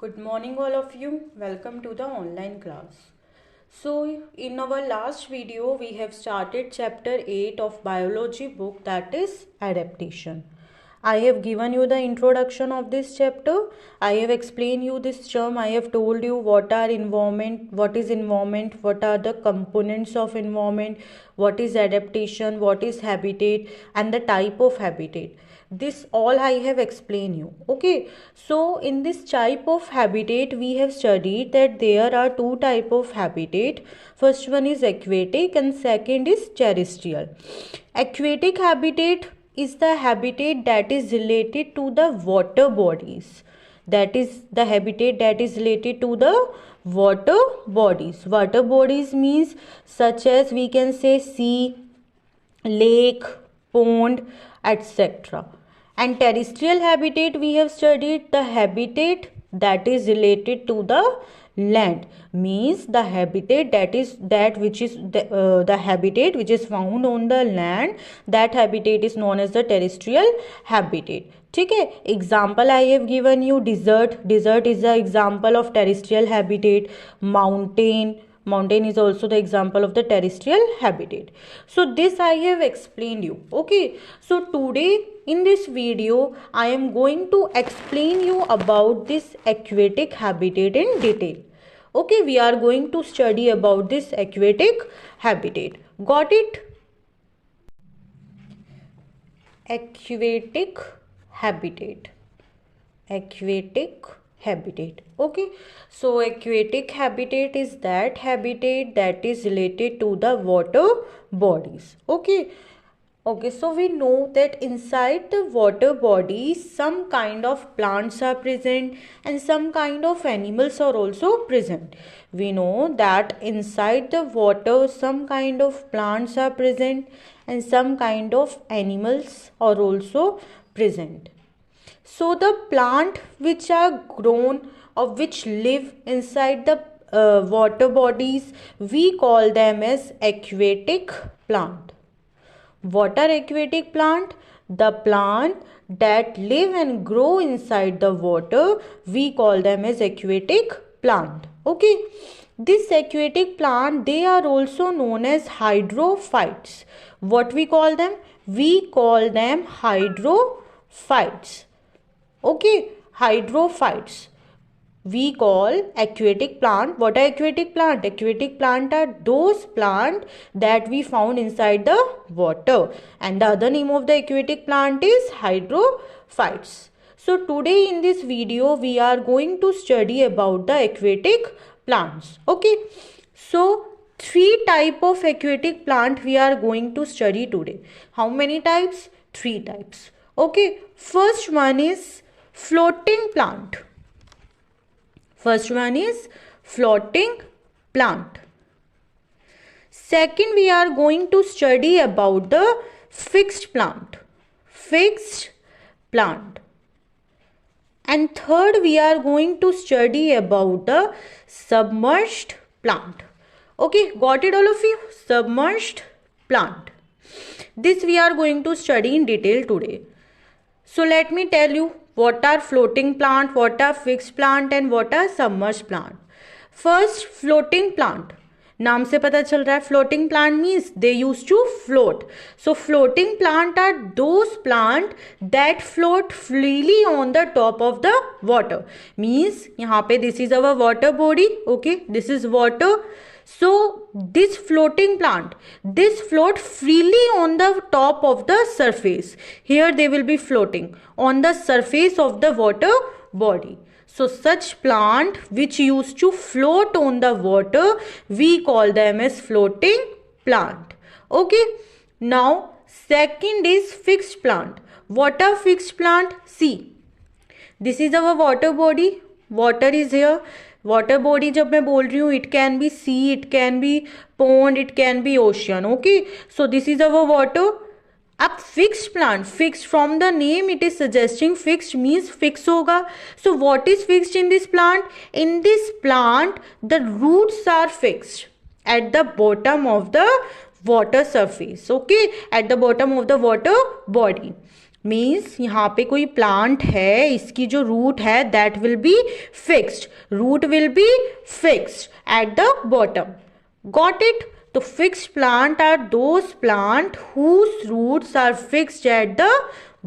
Good morning all of you. Welcome to the online class. So in our last video we have started chapter 8 of biology book, that is adaptation. I have given you the introduction of this chapter. I have explained you this term. I have told you what are environment, what is environment, what are the components of environment, what is adaptation, what is habitat and the type of habitat. This all I have explained you. Okay, so in this type of habitat we have studied that there are two type of habitat. First one is aquatic and second is terrestrial. Aquatic habitat is the habitat that is related to the water bodies. That is the habitat that is related to the water bodies. Water bodies means such as we can say sea, lake, pond, etc. And terrestrial habitat we have studied the habitat that is related to the land, means the habitat the habitat which is found on the land, that habitat is known as the terrestrial habitat. ठीक है, example I have given you desert. Desert is the example of terrestrial habitat. Mountain is also the example of the terrestrial habitat. So this I have explained you. Okay, so today in this video I am going to explain you about this aquatic habitat in detail. Okay, we are going to study about this aquatic habitat. Got it? Aquatic habitat. Okay, so aquatic habitat is that habitat that is related to the water bodies. Okay, so we know that inside the water bodies some kind of plants are present and some kind of animals are also present. We know that inside the water some kind of plants are present and some kind of animals are also present. So the plant which are grown or which live inside the water bodies, we call them as aquatic plant. What are aquatic plant? The plant that live and grow inside the water, we call them as aquatic plant. Okay, this aquatic plant, they are also known as hydrophytes. What we call them? We call them hydrophytes. Okay, hydrophytes we call aquatic plant. What are aquatic plant? Aquatic plant are those plant that we found inside the water, and the other name of the aquatic plant is hydrophytes. So today in this video we are going to study about the aquatic plants. Okay, so three type of aquatic plant we are going to study today. How many types? Three types. Okay, first one is floating plant. First one is floating plant. Second, we are going to study about the fixed plant. Fixed plant. And third, we are going to study about the submerged plant. Okay, got it all of you? Submerged plant. This we are going to study in detail today. So let me tell you what are floating plant, what are fixed plant and what are submerged plant. First, floating plant. नाम से पता चल रहा है floating plant means they used to float. So floating plant are those plant that float freely on the top of the water. Means यहाँ पे this is our water body. Okay, this is water. So this floating plant, this float freely on the top of the surface. Here they will be floating on the surface of the water body. So such plant which used to float on the water, we call them as floating plant. Okay, now second is fixed plant. What are fixed plant? See, this is our water body. Water is here. Water body जब मैं बोल रही हूँ, it can be sea, it can be pond, it can be ocean. Okay, so this is our water. अब fixed plant, fixed from the name it is suggesting fixed means fix होगा. So what is fixed in this plant? In this plant the roots are fixed at the bottom of the water surface. Okay, at the bottom of the water body. Means यहाँ पे कोई plant है, इसकी जो root है that will be fixed, root will be fixed at the bottom. Got it? तो fixed plant are those plant whose roots are fixed at the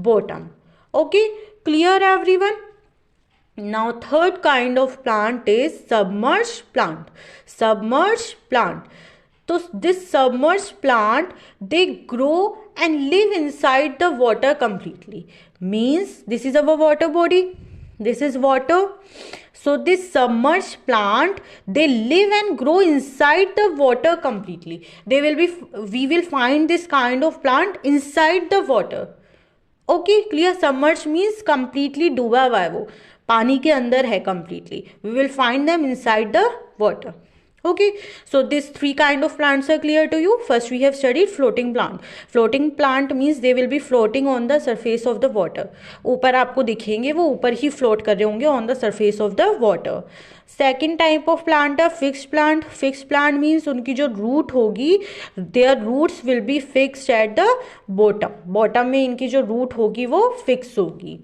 bottom. Okay, clear everyone? Now third kind of plant is submerged plant. Submerged plant. So this submerged plant, they grow and live inside the water completely. Means this is our water body. This is water. So this submerged plant, they live and grow inside the water completely. We will find this kind of plant inside the water. Okay clear. Submerge means completely डूबा हुआ है, वो पानी के अंदर है completely. We will find them inside the water. Okay, so these three kind of plants are clear to you. First we have studied floating plant. Floating plant means they will be floating on the surface of the water. ऊपर आपको दिखेंगे, वो ऊपर ही float कर रहे होंगे on the surface of the water. Second type of plant है fixed plant. Fixed plant means उनकी जो root होगी, their roots will be fixed at the bottom. Bottom में इनकी जो root होगी वो fix होगी.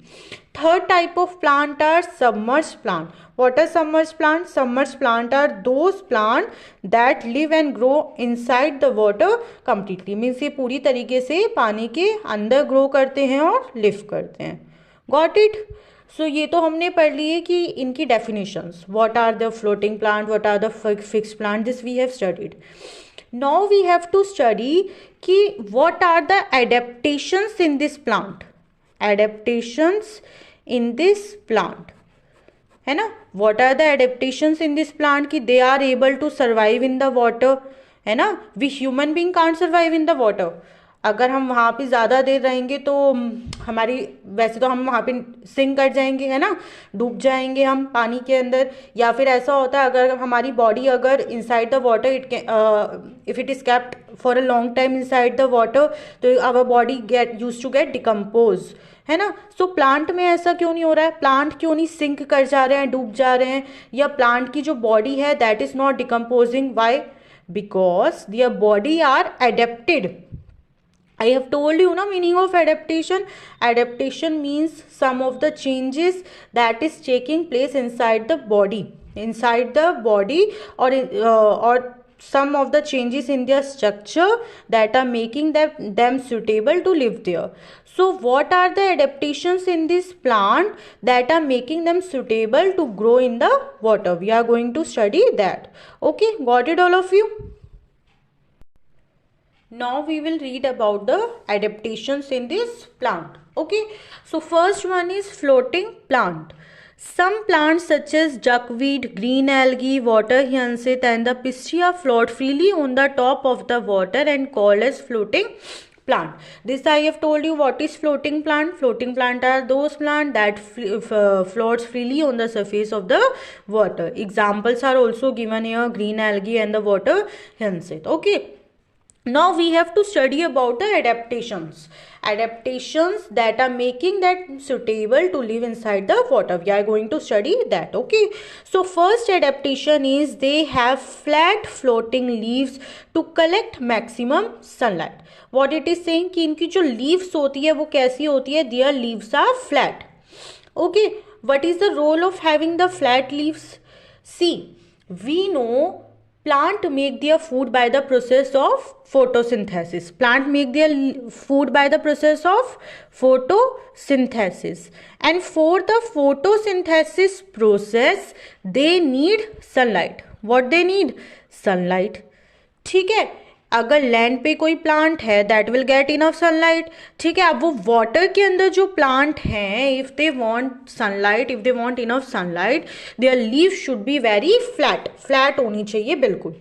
Third type of plant are submerged plant. What are submerged plant? Submerged plant are those plant that live and grow inside the water completely. Means ये पूरी तरीके से पानी के अंदर grow करते हैं और live करते हैं. Got it? So ये तो हमने पढ़ लिए कि इनकी definitions. What are the floating plant? What are the fixed plant? This we have studied. Now we have to study कि what are the adaptations in this plant. Adaptations in this plant, है ना. what are the adaptations in this plant कि they are able to survive in the water, है ना. we human being can't survive in the water. अगर हम वहाँ पे ज़्यादा देर रहेंगे तो हमारी, वैसे तो हम वहाँ पे सिंक कर जाएंगे, है ना, डूब जाएंगे हम पानी के अंदर. या फिर ऐसा होता है अगर हमारी बॉडी अगर inside the water if it is kept for a long time inside the water, तो our body use to get decompose, है ना. सो प्लांट में ऐसा क्यों नहीं हो रहा है? प्लांट क्यों नहीं सिंक कर जा रहे हैं, डूब जा रहे हैं, या प्लांट की जो बॉडी है that is not decomposing. Why? Because their body are adapted. I have told you na meaning of adaptation. Adaptation means some of the changes that is taking place inside the body, or some of the changes in their structure that are making them suitable to live there. So what are the adaptations in this plant that are making them suitable to grow in the water? We are going to study that. Okay, got it all of you? Now we will read about the adaptations in this plant. Okay, so first one is floating plant. Some plants such as duckweed, green algae, water hyacinth and the pistia float freely on the top of the water and called as floating plant. This I have told you. What is floating plant? Floating plant are those plant that floats freely on the surface of the water. Examples are also given here, green algae and the water hyacinth. Okay, now we have to study about the adaptations that are making that suitable to live inside the water. We are going to study that. Okay, so first adaptation is they have flat floating leaves to collect maximum sunlight. What it is saying कि इनकी जो leaves होती है वो कैसी होती है? Their leaves are flat. Okay, what is the role of having the flat leaves? See, we know plant make their food by the process of photosynthesis. Plant make their food by the process of photosynthesis, and for the photosynthesis process they need sunlight. What they need? Sunlight. ठीक है, अगर land पे कोई plant है that will get enough sunlight. ठीक है, अब वो वाटर के अंदर जो प्लांट हैं, if they want sunlight, if they want enough sunlight, their leaves should be very flat होनी चाहिए बिल्कुल.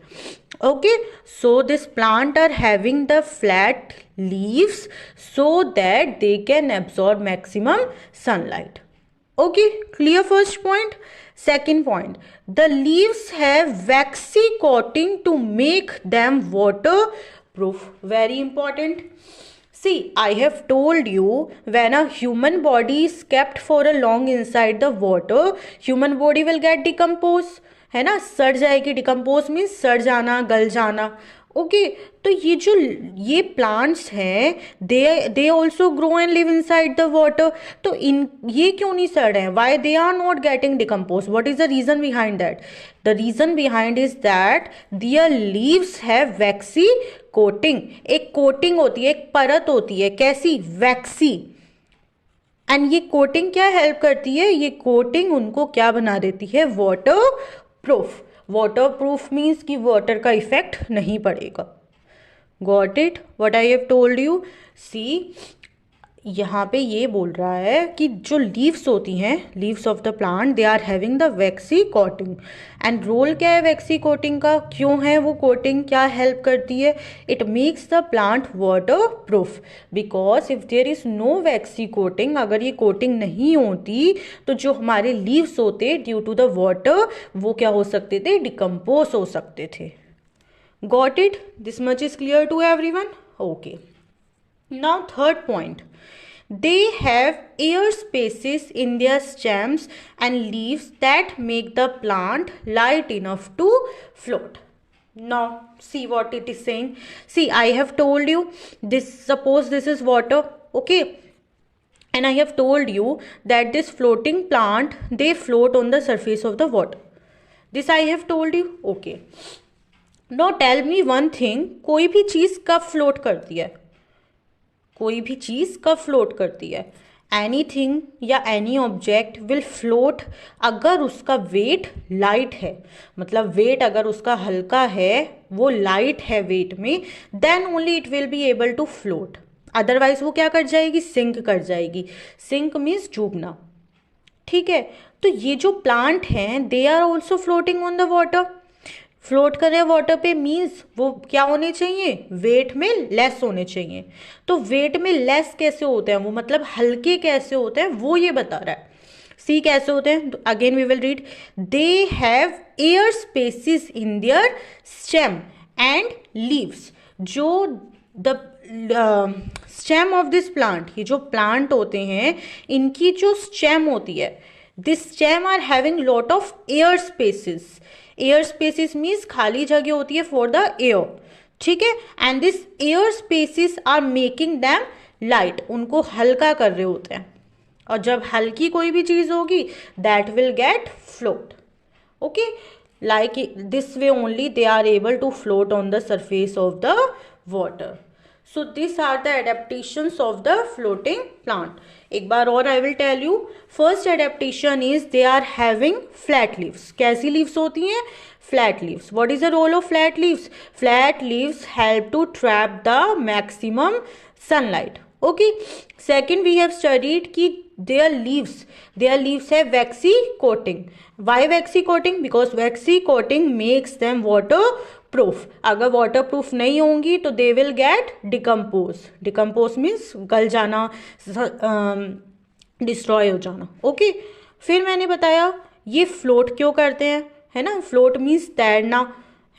Okay, so this plant are having the flat leaves so that they can absorb maximum sunlight. Okay, clear first point. Second point, the leaves have waxy coating to make them waterproof. Very important. See, I have told you when a human body is kept for a long inside the water, human body will get decomposed. है ना, सड़ जाएगी. Decompose means सड़ जाना, गल जाना. Okay तो ये प्लांट्स हैं, they also grow and live inside the water. तो इन ये क्यों नहीं सड़ रहे हैं? Why they are not getting decompose? What is the reason behind that? The reason behind is that their leaves have waxy coating. एक कोटिंग होती है, एक परत होती है, कैसी? वैक्सी। एंड ये कोटिंग क्या हेल्प करती है? ये कोटिंग उनको क्या बना देती है? Waterproof. Water proof means कि वाटर का इफेक्ट नहीं पड़ेगा। Got it what I have told you? See यहाँ पे ये बोल रहा है कि जो लीव्स होती हैं, leaves of the plant, they are having the waxy coating. And role क्या है वैक्सी कोटिंग का? क्यों है वो कोटिंग? क्या हेल्प करती है? It makes the plant waterproof. Because if there is no waxy coating, अगर ये कोटिंग नहीं होती तो जो हमारे लीव्स होते ड्यू टू द वाटर वो क्या हो सकते थे? डिकम्पोज हो सकते थे। Got it? This much is clear to everyone? Okay, now third point, they have air spaces in their stems and leaves that make the plant light enough to float. Now see what it is saying. See, I have told you this, suppose this is water, okay, and I have told you that this floating plant, they float on the surface of the water. This I have told you, okay. Now tell me one thing, कोई भी चीज कब float करती है? कोई भी चीज कब फ्लोट करती है? एनीथिंग या एनी ऑब्जेक्ट विल फ्लोट अगर उसका वेट लाइट है, मतलब वेट अगर उसका हल्का है, वो लाइट है वेट में, then only it will be able to float. Otherwise वो क्या कर जाएगी? सिंक कर जाएगी। सिंक मीन्स डूबना, ठीक है। तो ये जो प्लांट हैं, they are also floating on the water. Float कर रहे हैं वाटर पे मीन्स वो क्या होने चाहिए? वेट में लेस होने चाहिए। तो वेट में लेस कैसे होते हैं वो, मतलब हल्के कैसे होते हैं, वो ये बता रहा है। सी कैसे होते हैं? Again we will read, they have air spaces in their stem and leaves. जो the stem of this plant, ये जो प्लांट होते हैं इनकी जो स्टेम होती है, this stem are having lot of air spaces. Air spaces means खाली जगह होती है फॉर द एयर, ठीक है। And this air spaces are making them light, उनको हल्का कर रहे होते हैं। और जब हल्की कोई भी चीज होगी that will get float, okay. Like this way only they are able to float on the surface of the water. So these are the adaptations of the floating plant. एक बार और I will tell you. First adaptation is they are having flat leaves. कैसी leaves होती हैं? Flat leaves. What is the role of flat leaves? Flat leaves help to trap the maximum sunlight. Okay. Second we have studied कि their leaves have waxy coating. Why waxy coating? Because waxy coating makes them water proof. अगर water proof नहीं होंगी तो they will get decompose. Decompose means गल जाना, destroy हो जाना, okay. फिर मैंने बताया ये फ्लोट क्यों करते हैं, है ना। फ्लोट मीन्स तैरना,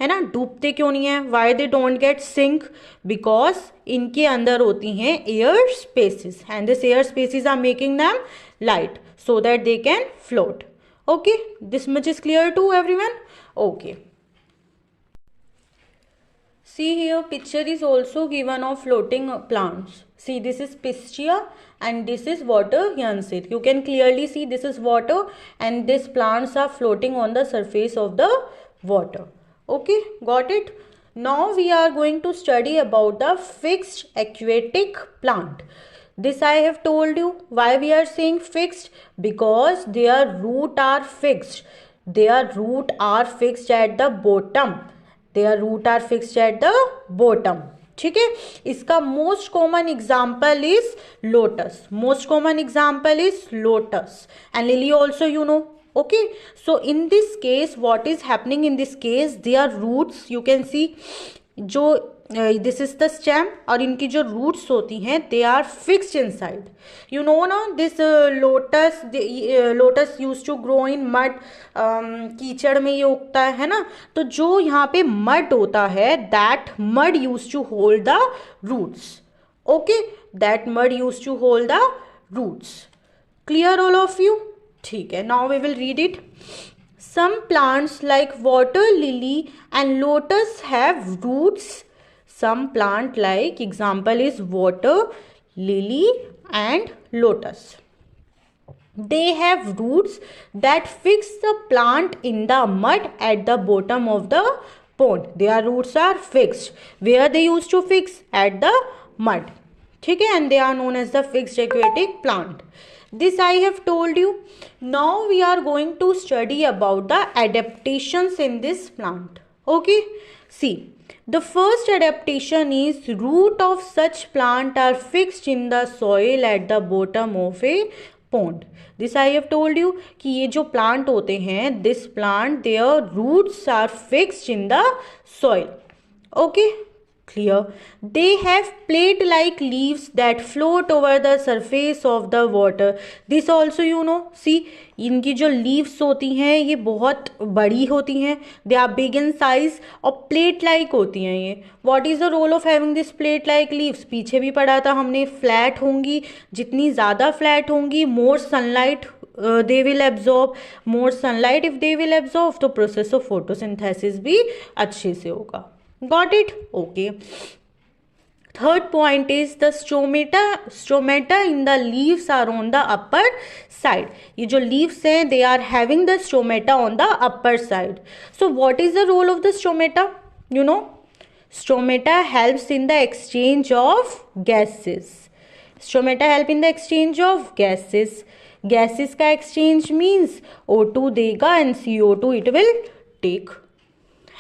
है ना। डूबते क्यों नहीं है? Why they don't get sink? Because इनके अंदर होती हैं air spaces and this air spaces are making them light so that they can float, okay. This much is clear to everyone? Okay. See here, picture is also given of floating plants. See, this is pistia and this is water hyacinth. You can clearly see this is water and these plants are floating on the surface of the water. Okay, got it? Now we are going to study about the fixed aquatic plant. This I have told you. Why we are saying fixed? Because their root are fixed. Their root are fixed at the bottom. Their root are fixed at the bottom, ठीक है। इसका most common example is lotus. Most common example is lotus and lily also you know, okay. So in this case what is happening in this case, their roots you can see, जो this is the stem और इनकी जो roots होती हैं they are fixed inside. You know ना this lotus use to grow in mud, कीचड़ में ये उगता है ना। तो जो यहाँ पे मड होता है that mud use to hold the roots, okay. That mud use to hold the roots. Clear all of you? ठीक है। Now we will read it. Some plants like water lily and lotus have roots. Some plant like example is water lily and lotus. They have roots that fix the plant in the mud at the bottom of the pond. Their roots are fixed. Where they used to fix? At the mud. ठीक है, and they are known as the fixed aquatic plant. This I have told you. Now we are going to study about the adaptations in this plant. Okay, see, the first adaptation is root of such plant are fixed in the soil at the bottom of a pond. This I have told you कि ये जो plant होते हैं, this plant their roots are fixed in the soil. Okay, clear. They have plate like leaves that float over the surface of the water. This also you know. See, इनकी जो leaves होती हैं ये बहुत बड़ी होती हैं. They are big in size और plate like होती हैं ये. What is the role of having this plate like leaves? पीछे भी पढ़ा था हमने. Flat होंगी, जितनी ज़्यादा flat होंगी more sunlight they will absorb. More sunlight if they will absorb तो process of photosynthesis भी अच्छे से होगा. Got it? Okay. Third point is the stomata in the leaves are on the upper side. ये जो leaves हैं they are having the stomata on the upper side. So what is the role of the stomata? You know, stomata helps in the exchange of gases. Stomata help in the exchange of gases. Gases का exchange means O2 देगा and CO2 it will take.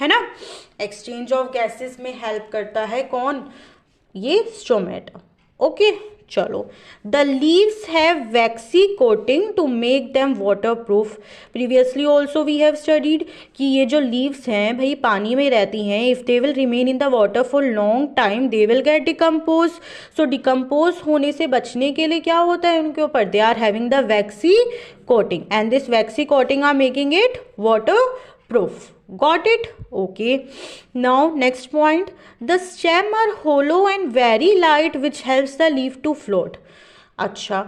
है ना, exchange of gases में help करता है कौन? ये stomata. Okay, चलो. The leaves have waxy coating to make them waterproof. Previously also we have studied कि ये जो लीव्स हैं भाई पानी में रहती हैं. If they will remain in the water for long time they will get decompose. So decompose होने से बचने के लिए क्या होता है उनके ऊपर? They are having the waxy coating and this waxy coating are making it water proof. Got it? Okay. Now next point. The stem are hollow and very light which helps the leaf to float. अच्छा,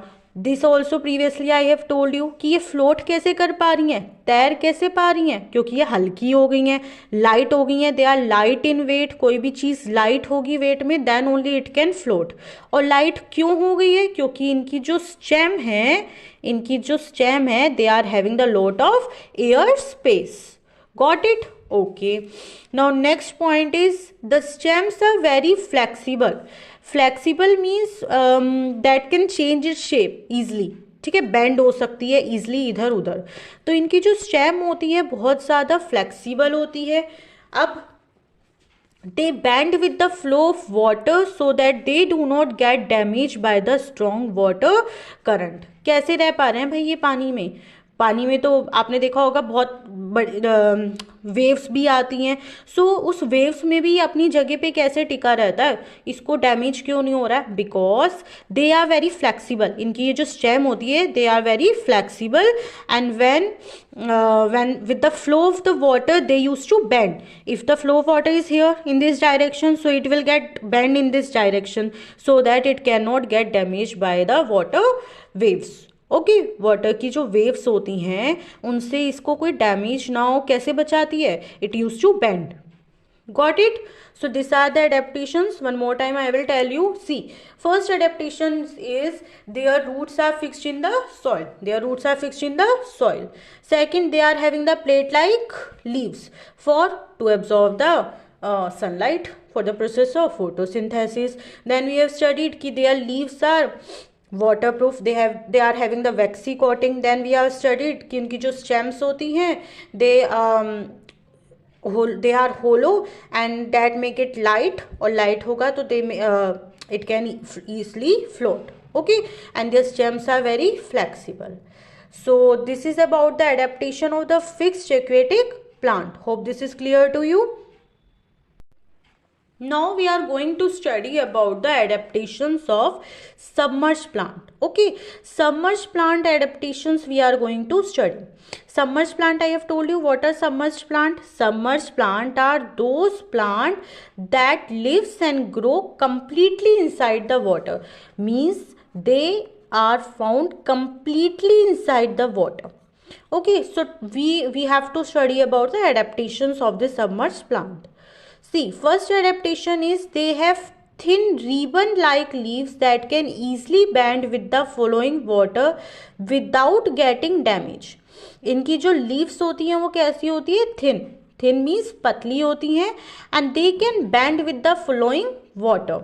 this also previously I have told you कि ये float कैसे कर पा रही हैं, तैर कैसे पा रही हैं? क्योंकि ये हल्की हो गई हैं, light हो गई हैं. They are light in weight. कोई भी चीज़ light होगी weight में then only it can float. और light क्यों हो गई है? क्योंकि इनकी जो stem है they are having the lot of air space. Got it? Okay. Now next point is the stems are very flexible. Flexible means that can change its shape easily. ठीक है, बेंड हो सकती है easily इधर उधर. तो इनकी जो स्टेम होती है बहुत ज़्यादा फ्लेक्सिबल होती है. अब they bend with the flow of water so that they do not get damaged by the strong water current. कैसे रह पा रहे हैं भाई ये पानी में? पानी में तो आपने देखा होगा बहुत वेव्स भी आती हैं. सो उस वेव्स में भी अपनी जगह पे कैसे टिका रहता है? इसको डैमेज क्यों नहीं हो रहा है? Because they are very flexible. इनकी ये जो स्टेम होती है they are very flexible and when with the flow of the water they used to bend. If the flow of water is here in this direction so it will get bend in this direction so that it cannot get damaged by the water waves. Okay, water की जो waves होती हैं उनसे इसको कोई damage ना हो. कैसे बचाती है? It use to bend. Got it? So this are the adaptations. One more time I will tell you. See, first adaptation is their roots are fixed in the soil. Their roots are fixed in the soil. Second, they are having the plate like leaves for to absorb the sunlight for the process of photosynthesis. Then we have studied कि their leaves are waterproof. they are having the waxy coating. Then we have studied कि उनकी जो stems होती हैं they are hollow and that make it light. और light होगा तो it can easily float. Okay, and their stems are very flexible. So this is about the adaptation of the fixed aquatic plant. Hope this is clear to you. Now we are going to study about the adaptations of submerged plant. Okay, submerged plant adaptations we are going to study. Submerged plant, I have told you what are submerged plant. Submerged plant are those plant that lives and grow completely inside the water. Means they are found completely inside the water. Okay, so we have to study about the adaptations of the submerged plant. See, first adaptation is they have thin ribbon like leaves that can easily bend with the flowing water without getting damage. इनकी जो leaves होती हैं वो कैसी होती है? Thin. Thin means पतली होती हैं and they can bend with the flowing water.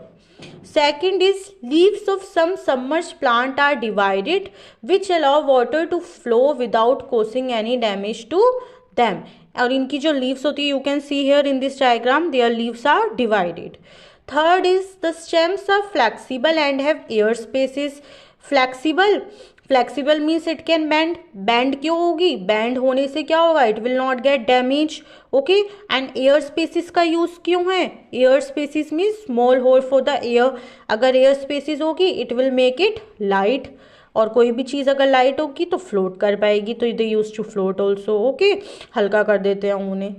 Second is leaves of some submerged plant are divided which allow water to flow without causing any damage to them. और इनकी जो leaves होती है, you can see here in this diagram, their leaves are divided. Third is the stems are flexible and have air spaces. Flexible means it can bend क्यों होगी? bend होने से क्या होगा? it will not get damage. okay, and air spaces का use क्यों है? air spaces means small hole for the air. अगर air spaces होगी it will make it light, और कोई भी चीज़ अगर लाइट होगी तो फ्लोट कर पाएगी, तो they use to float also. Okay, हल्का कर देते हैं उन्हें.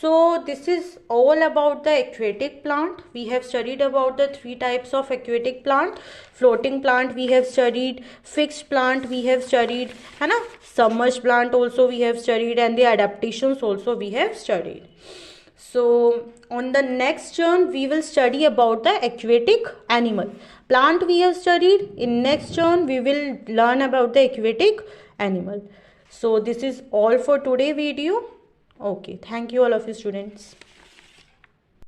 So this is all about the aquatic plant. We have studied about the three types of aquatic plant. Floating plant we have studied, fixed plant we have studied, है ना, submerged plant also we have studied, and the adaptations also we have studied. So on the next turn we will study about the aquatic animal. Plant we have studied, in next turn we will learn about the aquatic animal. So this is all for today video. Okay, thank you all of you students.